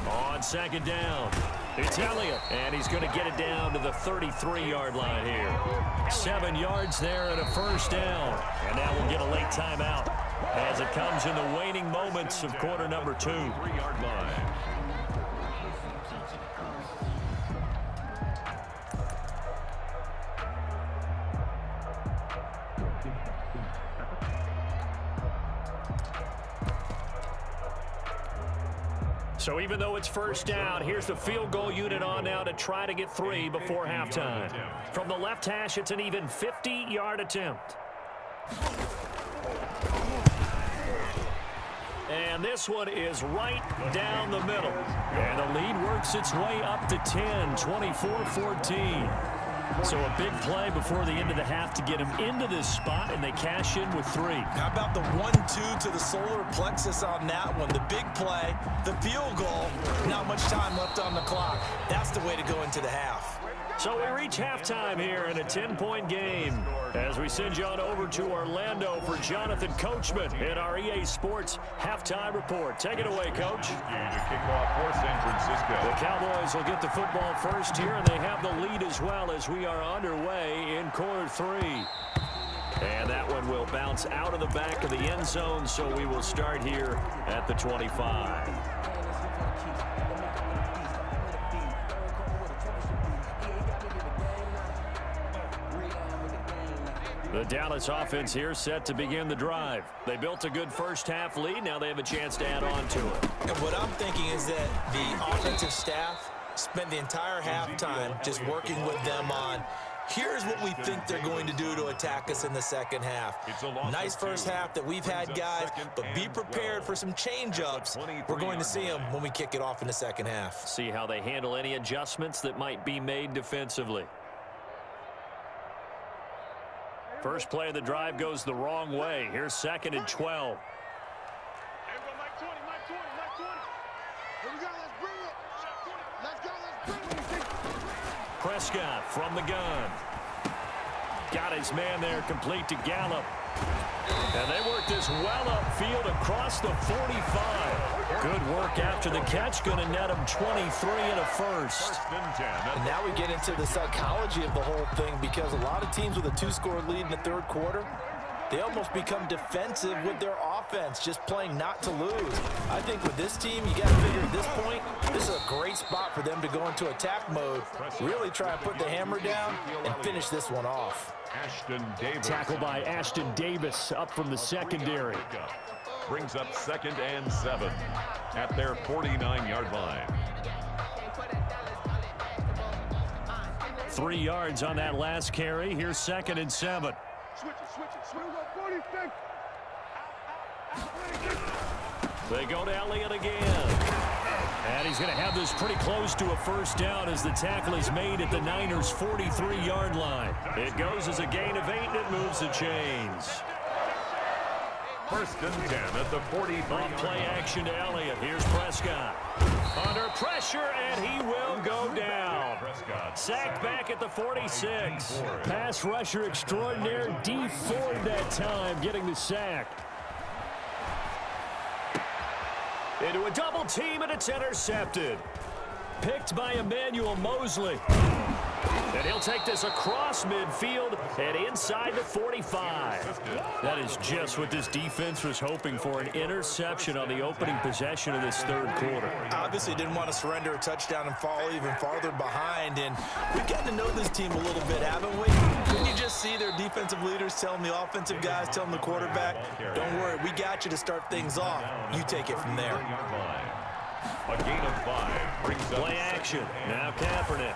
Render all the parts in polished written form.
On second down, it's Elliott, and he's going to get it down to the 33-yard line here. 7 yards there and a first down. And now we'll get a late timeout as it comes in the waning moments of quarter number 2. 3-yard line. So even though it's first down, here's the field goal unit on now to try to get 3 before halftime. From the left hash, it's an even 50-yard attempt. And this one is right down the middle. And the lead works its way up to 10, 24-14. So a big play before the end of the half to get him into this spot, and they cash in with 3. How about the 1-2 to the solar plexus on that one? The big play, the field goal, not much time left on the clock. That's the way to go into the half. So we reach halftime here in a 10-point game as we send you on over to Orlando for Jonathan Coachman in our EA Sports Halftime Report. Take it away, Coach. To kick off for San Francisco. The Cowboys will get the football first here, and they have the lead as well as we are underway in quarter 3. And that one will bounce out of the back of the end zone, so we will start here at the 25. The Dallas offense here set to begin the drive. They built a good first-half lead. Now they have a chance to add on to it. And what I'm thinking is that the offensive staff spent the entire halftime just working with them on, here's what we think they're going to do to attack us in the second half. Nice first half that we've had, guys, but be prepared for some change-ups. We're going to see them when we kick it off in the second half. See how they handle any adjustments that might be made defensively. First play of the drive goes the wrong way. Here's 2nd and 12. Prescott from the gun. Got his man there complete to Gallup. And they work this well upfield across the 45. Good work after the catch. Going to net him 23 and a first. And now we get into the psychology of the whole thing, because a lot of teams with a 2-score lead in the third quarter, they almost become defensive with their offense, just playing not to lose. I think with this team, you got to figure at this point, this is a great spot for them to go into attack mode, really try to put the hammer down and finish this one off. Tackle by Ashton Davis up from the secondary. Brings up 2nd and 7 at their 49-yard line. 3 yards on that last carry. Here's 2nd and 7. They go to Elliott again. And he's going to have this pretty close to a first down as the tackle is made at the Niners' 43-yard line. It goes as a gain of 8, and it moves the chains. 1st and 10 at the 45. On play action to Elliott. Here's Prescott. Under pressure, and he will go down. Sacked back at the 46. Pass rusher extraordinaire. D Ford that time getting the sack. Into a double team, and it's intercepted. Picked by Emmanuel Mosley. And he'll take this across midfield and inside the 45. That is just what this defense was hoping for, an interception on the opening possession of this third quarter. Obviously didn't want to surrender a touchdown and fall even farther behind, and we've gotten to know this team a little bit, haven't we? When you just see their defensive leaders telling the offensive guys, telling the quarterback, don't worry, we got you to start things off. You take it from there. A gain of 5 brings up play action. Now Kaepernick.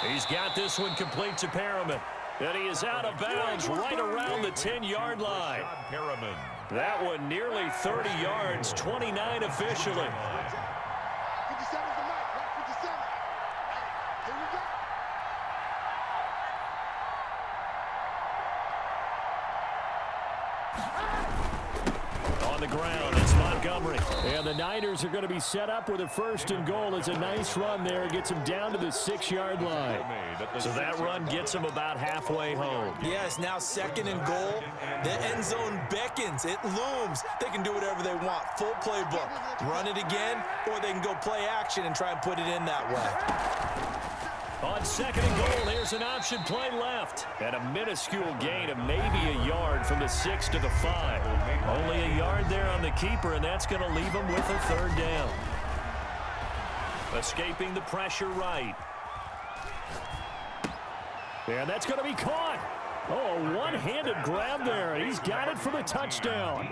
He's got this one complete to Perriman. And he is out of bounds right around the 10-yard line. That one nearly 30 yards, 29 officially. on the ground. It's Montgomery. And the Niners are going to be set up with a 1st and goal. It's a nice run there. It gets them down to the 6-yard line. So that run gets them about halfway home. Yeah, it's now 2nd and goal. The end zone beckons. It looms. They can do whatever they want. Full playbook. Run it again, or they can go play action and try and put it in that way. On 2nd and goal, here's an option play left. And a minuscule gain of maybe a yard from the 6 to the 5. Only a yard there on the keeper, and that's going to leave them with a 3rd down. Escaping the pressure right. And that's going to be caught. Oh, a one-handed grab there, and he's got it for the touchdown.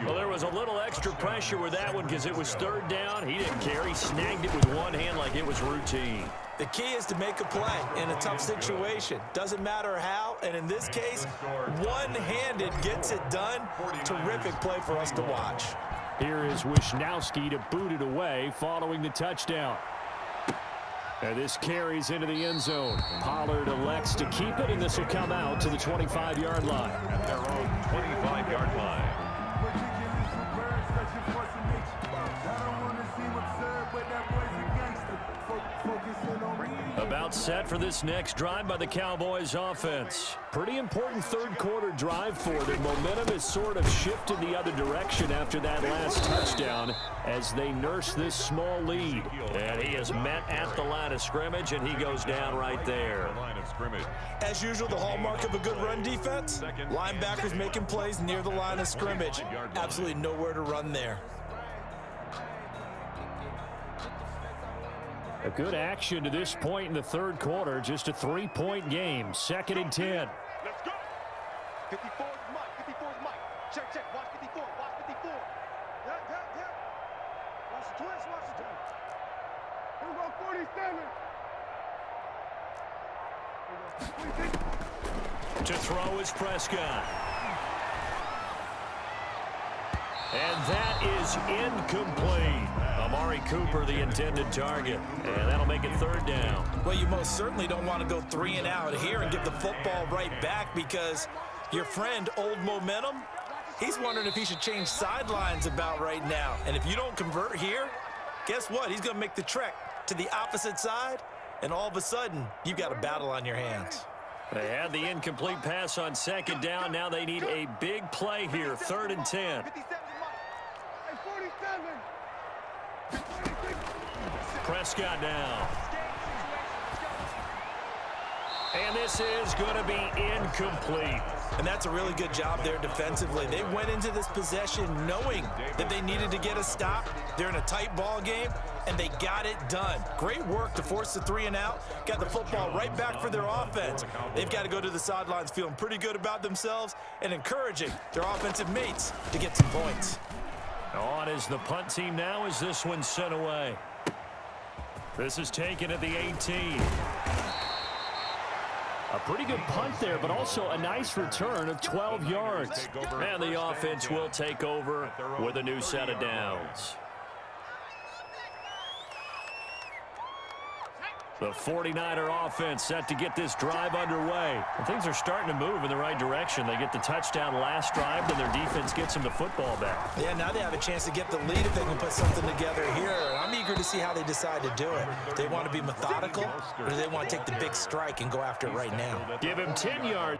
Well, there was a little extra pressure with that one because it was 3rd down. He didn't care. He snagged it with one hand like it was routine. The key is to make a play in a tough situation. Doesn't matter how, and in this case, one-handed gets it done. Terrific play for us to watch. Here is Wishnowski to boot it away following the touchdown. And this carries into the end zone. Pollard elects to keep it, and this will come out to the 25-yard line. At their own 25-yard line. About set for this next drive by the Cowboys offense. Pretty important 3rd quarter drive for them. Momentum has sort of shifted the other direction after that last touchdown as they nurse this small lead. And he is met at the line of scrimmage, and he goes down right there. As usual, the hallmark of a good run defense, linebackers making plays near the line of scrimmage. Absolutely nowhere to run there. A good action to this point in the 3rd quarter. Just a 3-point game. 2nd and 10. Let's go. 54 is Mike. 54 is Mike. Check, check. Watch 54. Watch 54. Yeah. Watch the twist. Watch the twist. Here we go, 47. To throw is Prescott. And that is incomplete. Amari Cooper, the intended target. And that'll make it 3rd down. Well, you most certainly don't want to go 3 and out here and give the football right back because your friend, Old Momentum, he's wondering if he should change sidelines about right now. And if you don't convert here, guess what? He's going to make the trek to the opposite side, and all of a sudden, you've got a battle on your hands. They had the incomplete pass on 2nd down. Now they need a big play here, 3rd and 10. 57 is Mike. Hey, 47. Prescott now. And this is going to be incomplete. And that's a really good job there defensively. They went into this possession knowing that they needed to get a stop. They're in a tight ball game, and they got it done. Great work to force the 3 and out. Got the football right back for their offense. They've got to go to the sidelines feeling pretty good about themselves and encouraging their offensive mates to get some points. On is the punt team now as this one's sent away. This is taken at the 18. A pretty good punt there, but also a nice return of 12 yards. And the offense will take over with a new set of downs. The 49er offense set to get this drive underway. And things are starting to move in the right direction. They get the touchdown last drive, then their defense gets them the football back. Yeah, now they have a chance to get the lead if they can put something together here. I'm eager to see how they decide to do it. Do they want to be methodical, or do they want to take the big strike and go after it right now? Give him 10 yards.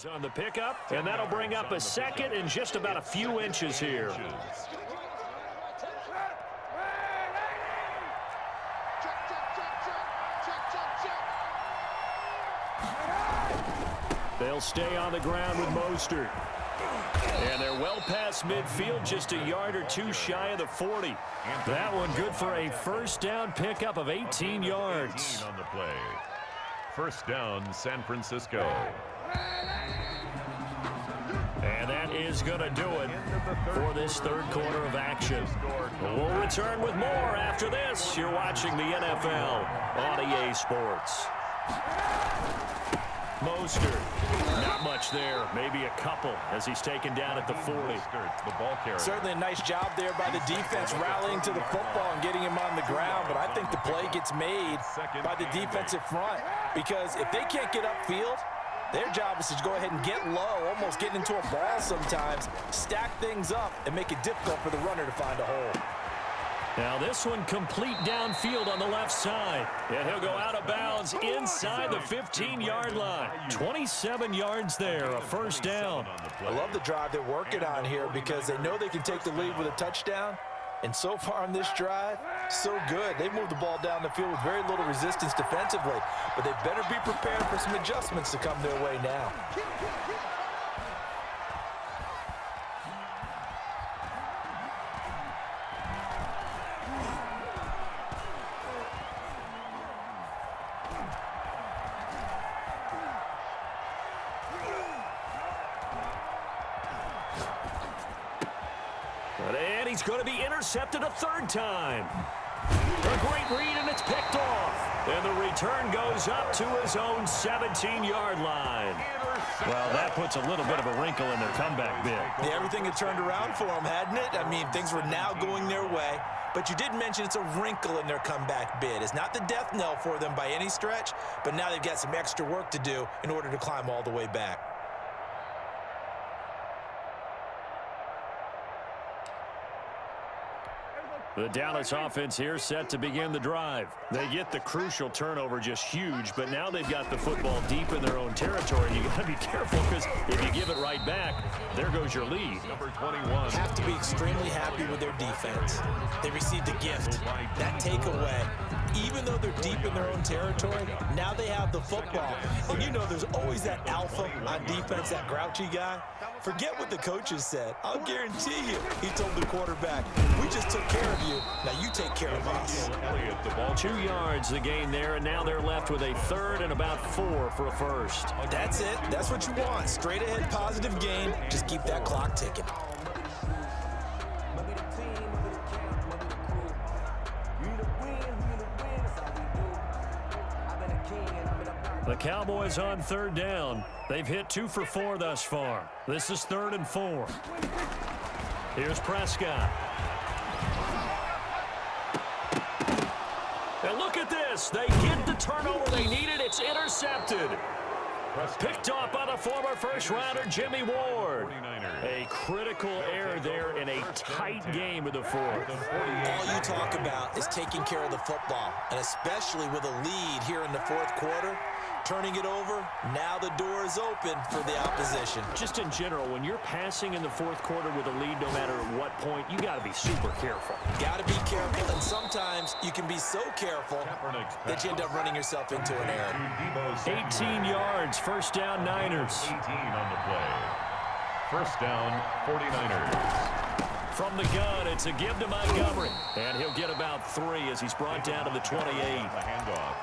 On the pickup, and that'll bring up a second and just about a few inches here. They'll stay on the ground with Mostert. And they're well past midfield, just a yard or two shy of the 40. That one good for a first down pickup of 18 yards. On the play. First down, San Francisco. And that is going to do it for this third quarter of action. We'll return with more after this. You're watching the NFL on EA Sports. Mostert, not much there, maybe a couple as he's taken down at the 40. The ball carrier. Certainly a nice job there by the defense rallying to the football and getting him on the ground, but I think the play gets made by the defensive front because if they can't get upfield, their job is to go ahead and get low, almost get into a ball sometimes, stack things up, and make it difficult for the runner to find a hole. Now this one complete downfield on the left side. And he'll go out of bounds inside the 15-yard line. 27 yards there, a first down. I love the drive they're working on here because they know they can take the lead with a touchdown. And so far on this drive, so good. They moved the ball down the field with very little resistance defensively. But they better be prepared for some adjustments to come their way now. And he's going to be intercepted a third time. A great read, and it's picked off. And the return goes up to his own 17-yard line. Well, that puts a little bit of a wrinkle in their comeback bid. Yeah, everything had turned around for them, hadn't it? I mean, things were now going their way. But you did mention it's a wrinkle in their comeback bid. It's not the death knell for them by any stretch, but now they've got some extra work to do in order to climb all the way back. The Dallas offense here set to begin the drive. They get the crucial turnover, just huge, but now they've got the football deep in their own territory, and you got to be careful because if you give it right back, there goes your lead. Number 21. Have to be extremely happy with their defense. They received a gift. That takeaway, even though they're deep in their own territory, now they have the football. And you know there's always that alpha on defense, that grouchy guy. Forget what the coaches said. I'll guarantee you, he told the quarterback, we just took care of you. Now you take care of us. 2 yards the gain there, and now they're left with a third and about 4 for a first. That's it. That's what you want. Straight ahead, positive gain. Just keep that clock ticking. The Cowboys on third down. They've hit 2 for 4 thus far. This is 3rd and 4. Here's Prescott. And look at this. They get the turnover they needed. It's intercepted. Picked off by the former first-rounder Jimmy Ward. A critical error there in a tight game of the fourth. All you talk about is taking care of the football, and especially with a lead here in the fourth quarter. Turning it over, now the door is open for the opposition. Just in general, when you're passing in the fourth quarter with a lead, no matter at what point, you got to be super careful. Got to be careful, and sometimes you can be so careful that you end up running yourself into an error. 18 yards, first down, Niners. 18 on the play. First down, 49ers. From the gun, it's a give to Montgomery. And he'll get about 3 as he's brought down to the 28. The handoff.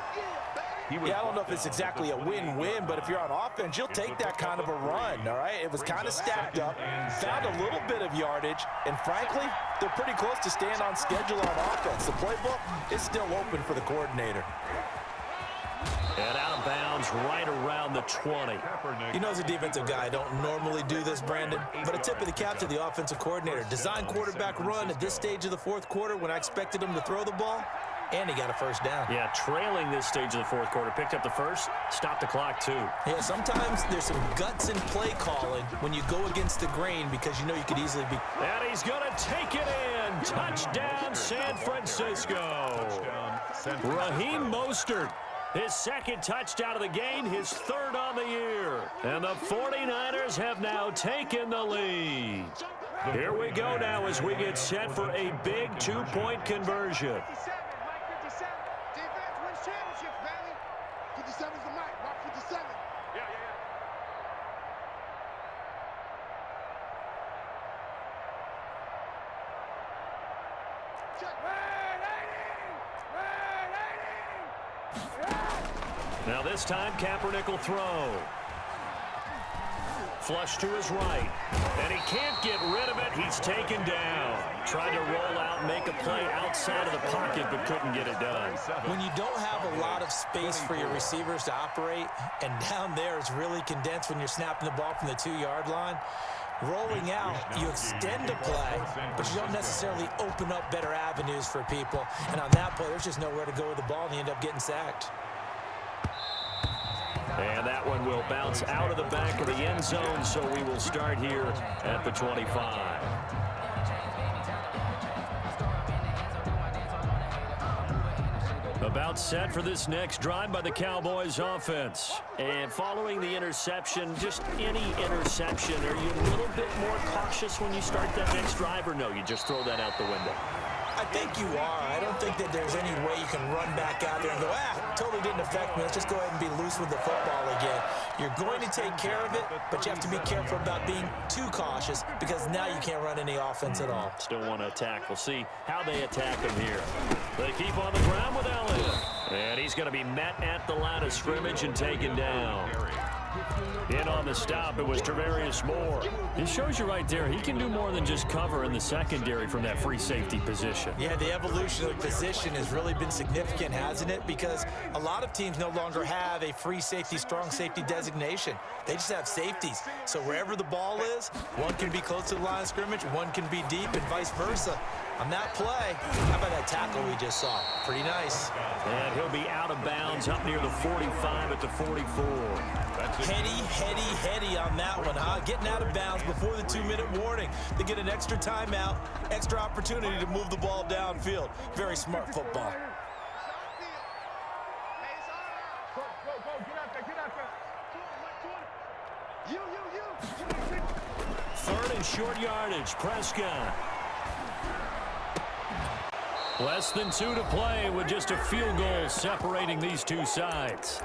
Yeah, I don't know if it's exactly a win-win, but if you're on offense, you'll take that kind of a run, all right? It was kind of stacked up, found a little bit of yardage, and frankly, they're pretty close to staying on schedule on offense. The playbook is still open for the coordinator. And out of bounds right around the 20. You know, as a defensive guy, I don't normally do this, Brandon, but a tip of the cap to the offensive coordinator. Design quarterback run at this stage of the fourth quarter when I expected him to throw the ball, and he got a first down. Yeah, trailing this stage of the fourth quarter. Picked up the first, stopped the clock too. Yeah, sometimes there's some guts in play calling when you go against the grain because you know you could easily be. And he's going to take it in. Touchdown, San Francisco. Raheem Mostert His second touchdown of the game, his third on the year. And the 49ers have now taken the lead. Here we go now as we get set for a big two-point conversion. 57, Mike 57. Defense wins championships, baby. 57's the Mike, Mark 57. Yeah. Check. Now this time, Kaepernick will throw. Flush to his right. And he can't get rid of it. He's taken down. Tried to roll out and make a play outside of the pocket, but couldn't get it done. When you don't have a lot of space for your receivers to operate, and down there it's really condensed when you're snapping the ball from the 2-yard line, rolling out, you extend the play, but you don't necessarily open up better avenues for people. And on that play, there's just nowhere to go with the ball, and you end up getting sacked. And that one will bounce out of the back of the end zone, so we will start here at the 25. About set for this next drive by the Cowboys offense. And following the interception, just any interception, are you a little bit more cautious when you start that next drive, or no, you just throw that out the window? I think you are. I don't think that there's any way you can run back out there and go, totally didn't affect me. Let's just go ahead and be loose with the football again. You're going to take care of it, but you have to be careful about being too cautious because now you can't run any offense at all. Still want to attack. We'll see how they attack him here. They keep on the ground with Elliott. And he's going to be met at the line of scrimmage and taken down. In on the stop, it was Tarvarius Moore. It shows you right there, he can do more than just cover in the secondary from that free safety position. Yeah, the evolution of the position has really been significant, hasn't it? Because a lot of teams no longer have a free safety, strong safety designation. They just have safeties. So wherever the ball is, one can be close to the line of scrimmage, one can be deep, and vice versa. On that play, how about that tackle we just saw? Pretty nice. And he'll be out of bounds up near the 45 at the 44. Heady on that one, huh? Getting out of bounds before the 2-minute warning. They get an extra timeout, extra opportunity to move the ball downfield. Very smart football. Third and short yardage, Prescott. Less than 2 to play with just a field goal separating these two sides.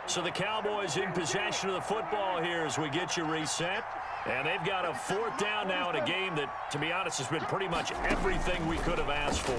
So the Cowboys in possession of the football here as we get you reset. And they've got a 4th down now in a game that, to be honest, has been pretty much everything we could have asked for.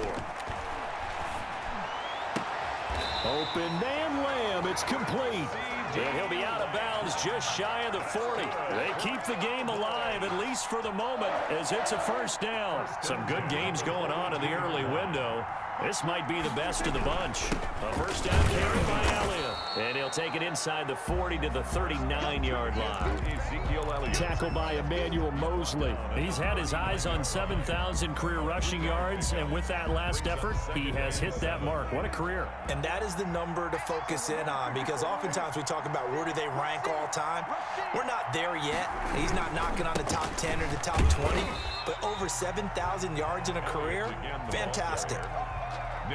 Open man Lamb, it's complete. And he'll be out of bounds just shy of the 40. They keep the game alive, at least for the moment, as it's a first down. Some good games going on in the early window. This might be the best of the bunch. A first down carry by Elliott. And he'll take it inside the 40 to the 39-yard line. Tackle by Emmanuel Mosley. He's had his eyes on 7,000 career rushing yards, and with that last effort, he has hit that mark. What a career. And that is the number to focus in on, because oftentimes we talk about where do they rank all time. We're not there yet. He's not knocking on the top 10 or the top 20, but over 7,000 yards in a career, fantastic.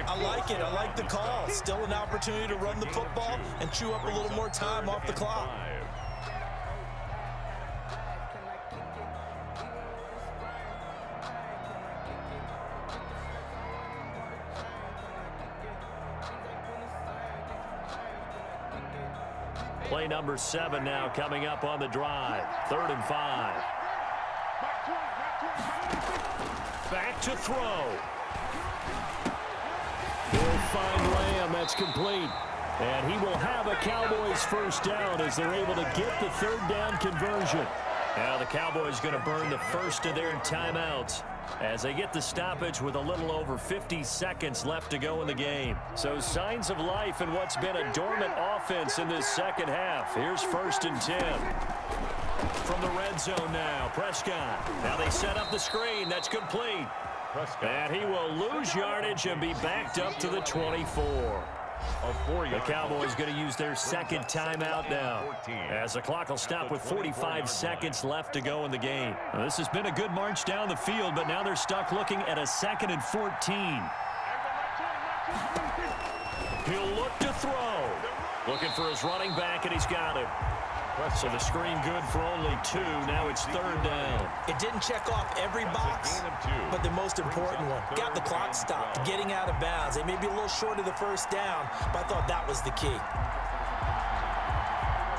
I like it. I like the call. Still an opportunity to run the football and chew up a little more time off the clock. Play number 7 now coming up on the drive. 3rd and 5. Back to throw. He'll find Lamb. That's complete. And he will have a Cowboys first down as they're able to get the 3rd down conversion. Now the Cowboys going to burn the first of their timeouts as they get the stoppage with a little over 50 seconds left to go in the game. So signs of life in what's been a dormant offense in this second half. Here's 1st and 10. From the red zone now, Prescott. Now they set up the screen. That's complete. And he will lose yardage and be backed up to the 24. The Cowboys going to use their second timeout now, as the clock will stop with 45 seconds left to go in the game. Now, this has been a good march down the field, but now they're stuck looking at a 2nd and 14. He'll look to throw. Looking for his running back, and he's got him. So the screen good for only 2. Now it's 3rd down. It didn't check off every box, but the most important one. Got the clock stopped, getting out of bounds. They may be a little short of the first down, but I thought that was the key.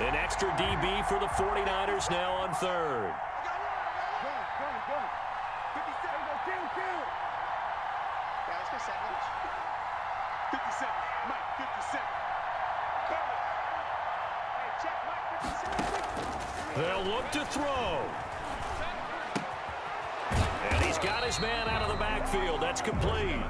An extra DB for the 49ers now on 3rd. They'll look to throw. And he's got his man out of the backfield. That's complete.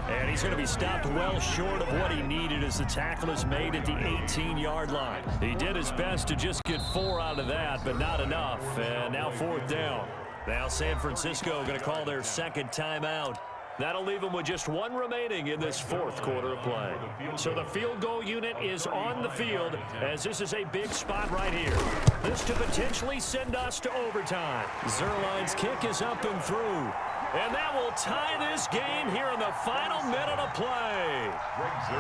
And he's going to be stopped well short of what he needed as the tackle is made at the 18-yard line. He did his best to just get 4 out of that, but not enough. And now 4th down. Now San Francisco going to call their second timeout. That'll leave them with just 1 remaining in this 4th quarter of play. So the field goal unit is on the field, as this is a big spot right here. This to potentially send us to overtime. Zerline's kick is up and through. And that will tie this game here in the final minute of play.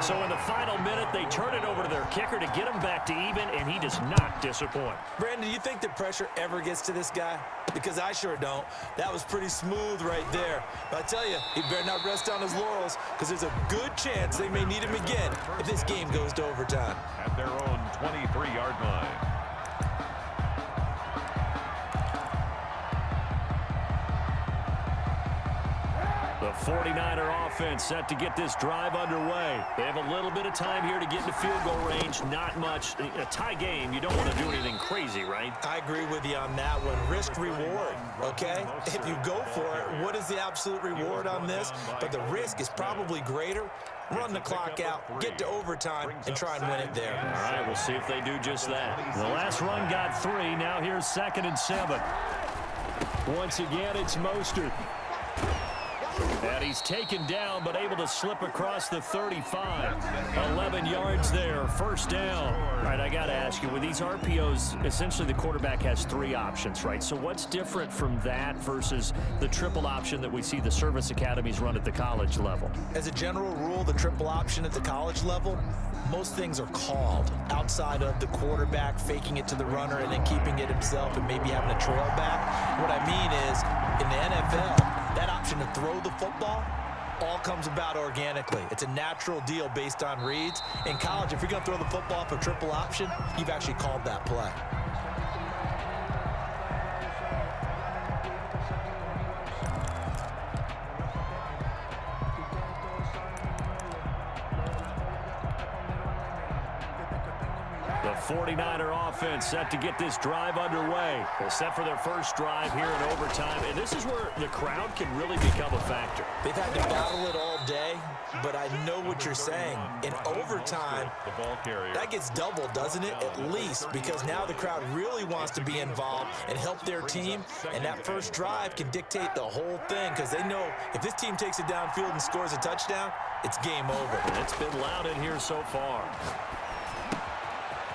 So in the final minute, they turn it over to their kicker to get him back to even, and he does not disappoint. Brandon, do you think the pressure ever gets to this guy? Because I sure don't. That was pretty smooth right there. But I tell you, he better not rest on his laurels, because there's a good chance they may need him again if this game goes to overtime. At their own 23-yard line. The 49er offense set to get this drive underway. They have a little bit of time here to get into field goal range. Not much. A tie game, you don't want to do anything crazy, right? I agree with you on that one. Risk-reward, okay? If you go for it, what is the absolute reward on this? But the risk is probably greater. Run the clock out, get to overtime, and try and win it there. All right, we'll see if they do just that. The last run got 3. Now here's 2nd and 7. Once again, it's Mostert. And he's taken down, but able to slip across the 35. 11 yards there, 1st down. All right, I got to ask you, with these RPOs, essentially the quarterback has 3 options, right? So what's different from that versus the triple option that we see the service academies run at the college level? As a general rule, the triple option at the college level, most things are called outside of the quarterback faking it to the runner and then keeping it himself and maybe having a trail back. What I mean is, in the NFL, that option to throw the football all comes about organically. It's a natural deal based on reads. In college, if you're going to throw the football for triple option, you've actually called that play. The 49er offense set to get this drive underway. They're set for their first drive here in overtime, and this is where the crowd can really become a factor. They've had to battle it all day, but I know what you're saying. In overtime, that gets doubled, doesn't it? At least, because now the crowd really wants to be involved and help their team, and that first drive can dictate the whole thing, because they know if this team takes it downfield and scores a touchdown, it's game over. And it's been loud in here so far.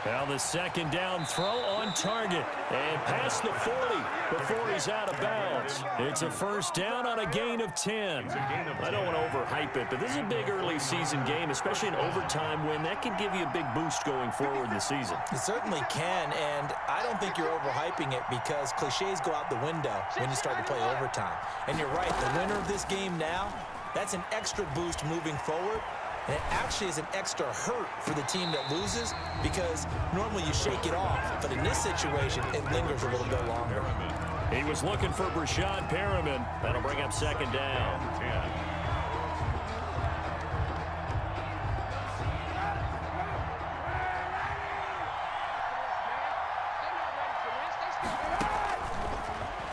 Now the 2nd down throw on target and past the 40 before he's out of bounds. It's a 1st down on a gain of 10. I don't want to overhype it, but this is a big early season game, especially an overtime win. That can give you a big boost going forward in the season. It certainly can, and I don't think you're overhyping it because cliches go out the window when you start to play overtime. And you're right, the winner of this game now, that's an extra boost moving forward. And it actually is an extra hurt for the team that loses because normally you shake it off. But in this situation, it lingers a little bit longer. He was looking for Brashad Perriman. That'll bring up 2nd down.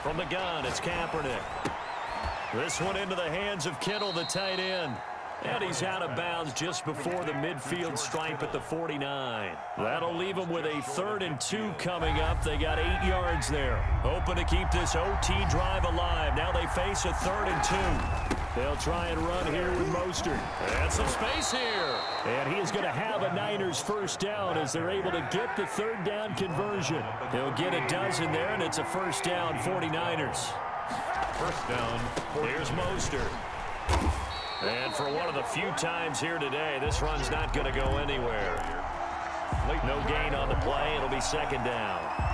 From the gun, it's Kaepernick. This one into the hands of Kittle, the tight end. And he's out of bounds just before the midfield stripe at the 49. That'll leave them with a 3rd and 2 coming up. They got 8 yards there. Hoping to keep this OT drive alive. Now they face a 3rd and 2. They'll try and run here with Mostert. And some space here. And he is going to have a Niners first down as they're able to get the 3rd down conversion. They'll get a dozen there, and it's a first down 49ers. First down. Here's Mostert. And for one of the few times here today, this run's not going to go anywhere. No gain on the play. It'll be 2nd down.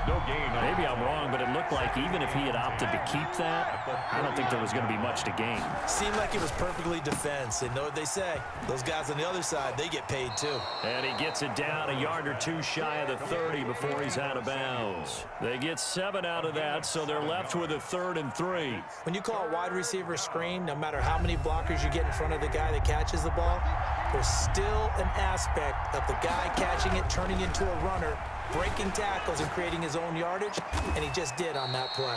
No gain. Maybe I'm wrong, but it looked like even if he had opted to keep that, I don't think there was going to be much to gain. Seemed like it was perfectly defense. And know what they say? Those guys on the other side, they get paid too. And he gets it down a yard or 2 shy of the 30 before he's out of bounds. They get 7 out of that, so they're left with a 3rd and 3. When you call a wide receiver screen, no matter how many blockers you get in front of the guy that catches the ball, there's still an aspect of the guy catching it, turning into a runner, breaking tackles and creating his own yardage, and he just did on that play.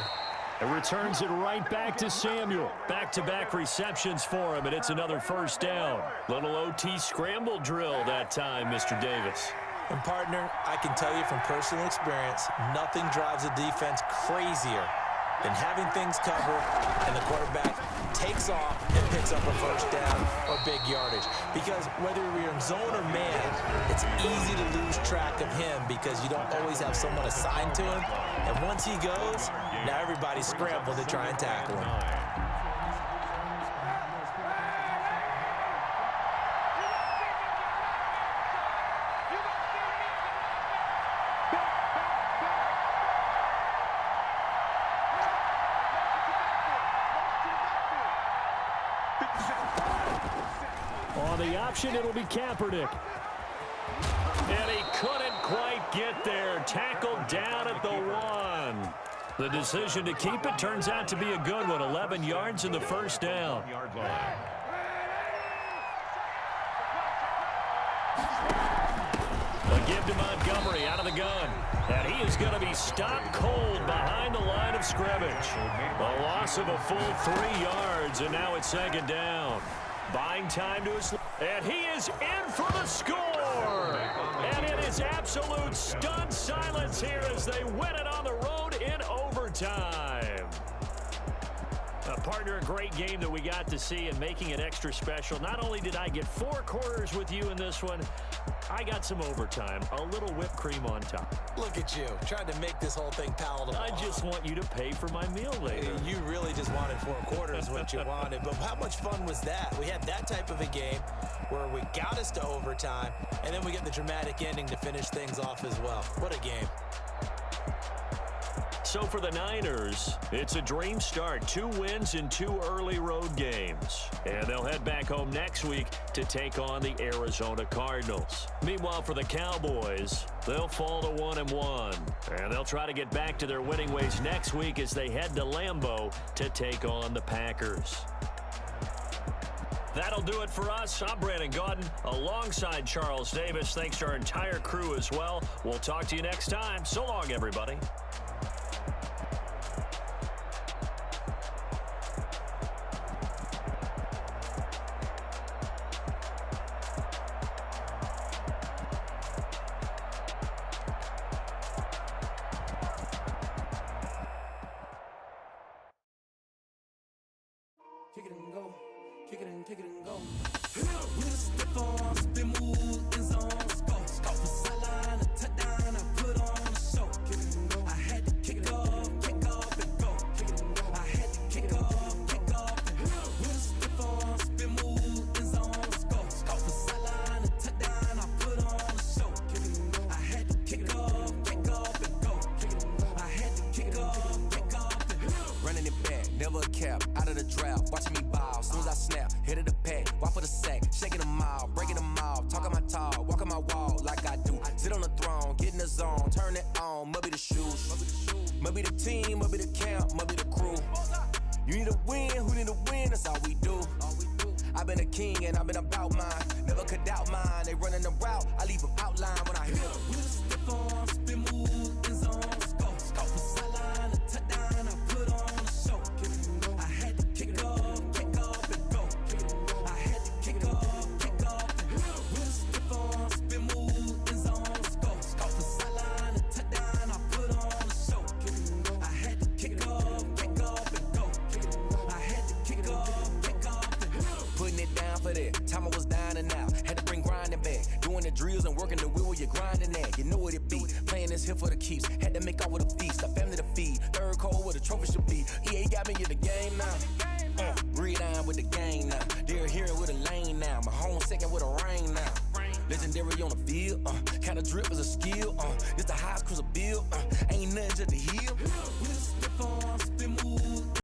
It returns it right back to Samuel. Back-to-back receptions for him, and it's another first down. Little OT scramble drill that time, Mr. Davis. And, partner, I can tell you from personal experience, nothing drives a defense crazier than having things covered and the quarterback takes off and picks up a first down or big yardage. Because whether you're in zone or man, it's easy to lose track of him because you don't always have someone assigned to him. And once he goes, now everybody's scrambling to try and tackle him. On the option, it'll be Kaepernick. And he couldn't quite get there. Tackled down at the 1. The decision to keep it turns out to be a good one. 11 yards in the first down. A give to Montgomery out of the gun. And he is going to be stopped cold behind the line of scrimmage. A loss of a full 3 yards, and now it's 2nd down. Buying time to his... And he is in for the score! And it is absolute stunned silence here as they win it on the road in overtime. Partner, a great game that we got to see and making it extra special. Not only did I get 4 quarters with you in this one, I got some overtime. A little whipped cream on top. Look at you, trying to make this whole thing palatable. I just want you to pay for my meal later. You really just wanted 4 quarters what you wanted. But how much fun was that? We had that type of a game where we got us to overtime, and then we get the dramatic ending to finish things off as well. What a game. So for the Niners, it's a dream start. 2 wins in 2 early road games. And they'll head back home next week to take on the Arizona Cardinals. Meanwhile, for the Cowboys, they'll fall to 1-1. And they'll try to get back to their winning ways next week as they head to Lambeau to take on the Packers. That'll do it for us. I'm Brandon Gaudin alongside Charles Davis. Thanks to our entire crew as well. We'll talk to you next time. So long, everybody. Kick it and go. Kick it and go. With a stiff arm, spin move in zone. Go. For sideline, a touchdown, I put on a show. Kick it and go. I had to kick off and go. Kick it and go. I had to kick off and go. With a stiff arm, spin move in zone. Go. For sideline, a touchdown, I put on a show. Kick it and go. I had to kick off and go. Kick it and go. I had to kick off and go. Running it back, never a cap, out of the draft, watching me ball, soon as I snap, hit of the pack, walk for the sack, shaking them out, breaking them off, talking my talk, walking my wall like I do, sit on the throne, get in the zone, turn it on, must be the shoes, must be the team, must be the camp, must be the crew, you need a win, who need a win, that's all we do, I've been a king and I've been about mine, never could doubt mine, they running the route, I leave them outline when I hit them. With a stiff arm, spin move in zone, go for sideline, a touchdown, I put on a show. I had to kick off and go. I had time I was down and out. Had to bring grinding back. Doing the drills and working the wheel where you're grinding at. You know what it be. Playing this here for the keeps. Had to make out with a feast. A family to feed. Third cold where the trophy should be. EA got me in the game now. Breed on with the gang now. They're here with a lane now. My home second with a rain now. Legendary on the field. Kinda drip is a skill. This the highest cruiser bill. Ain't nothing just to heal. With a stiff arm, spin move.